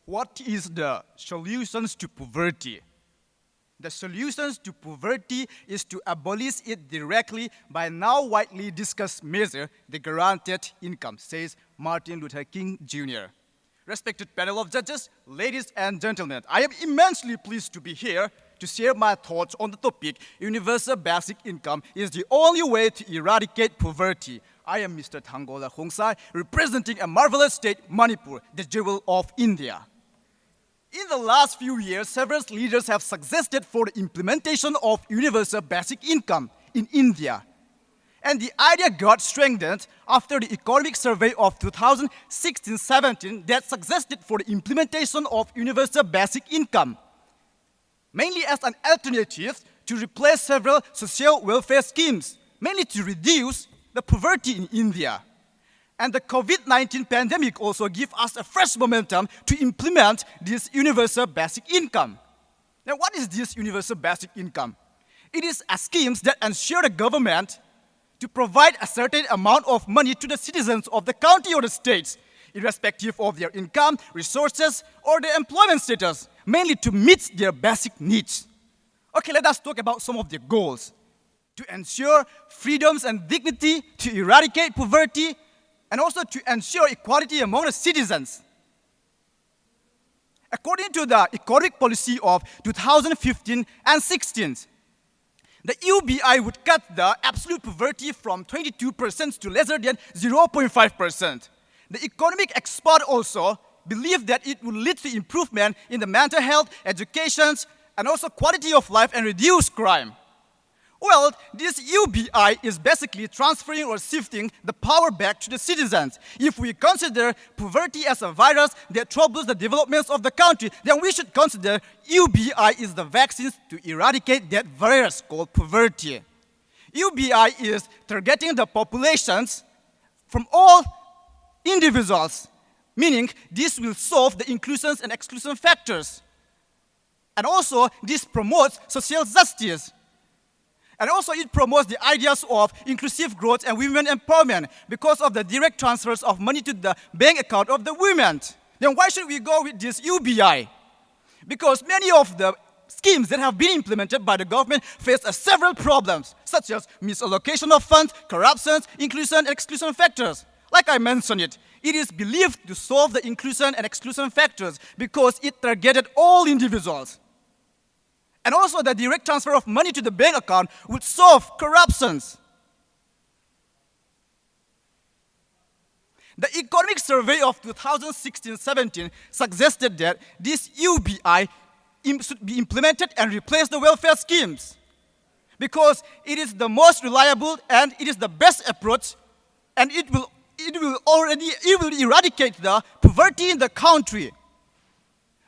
What is the solutions to poverty? The solutions to poverty is to abolish it directly by now widely discussed measure, the guaranteed income, says Martin Luther King Jr. Respected panel of judges, ladies and gentlemen, I am immensely pleased to be here to share my thoughts on the topic, universal basic income is the only way to eradicate poverty. I am Mr. Thang, representing a marvelous state, Manipur, the jewel of India. In the last few years, several leaders have suggested for the implementation of universal basic income in India. And the idea got strengthened after the economic survey of 2016-17 that suggested for the implementation of universal basic income, mainly as an alternative to replace several social welfare schemes, mainly to reduce the poverty in India. And the COVID-19 pandemic also gave us a fresh momentum to implement this universal basic income. Now, what is this universal basic income? It is a scheme that ensures the government to provide a certain amount of money to the citizens of the county or the states, irrespective of their income, resources, or their employment status, mainly to meet their basic needs. Okay, let us talk about some of their goals. To ensure freedoms and dignity, to eradicate poverty, and also to ensure equality among the citizens. According to the economic policy of 2015 and 16, the UBI would cut the absolute poverty from 22% to lesser than 0.5%. The economic expert also believed that it would lead to improvement in the mental health, education, and also quality of life and reduce crime. Well, this UBI is basically transferring or shifting the power back to the citizens. If we consider poverty as a virus that troubles the developments of the country, then we should consider UBI is the vaccine to eradicate that virus called poverty. UBI is targeting the populations from all individuals, meaning this will solve the inclusion and exclusion factors. And also, this promotes social justice. And also it promotes the ideas of inclusive growth and women empowerment because of the direct transfers of money to the bank account of the women. Then why should we go with this UBI? Because many of the schemes that have been implemented by the government face several problems, such as misallocation of funds, corruption, inclusion and exclusion factors. Like I mentioned it is believed to solve the inclusion and exclusion factors because it targeted all individuals. And also the direct transfer of money to the bank account would solve corruptions. The economic survey of 2016-17 suggested that this UBI should be implemented and replace the welfare schemes because it is the most reliable and it is the best approach, and it will eradicate the poverty in the country.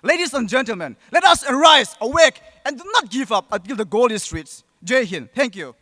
Ladies and gentlemen, let us arise, awake, and do not give up until the goal is reached. Jai Hind. Thank you.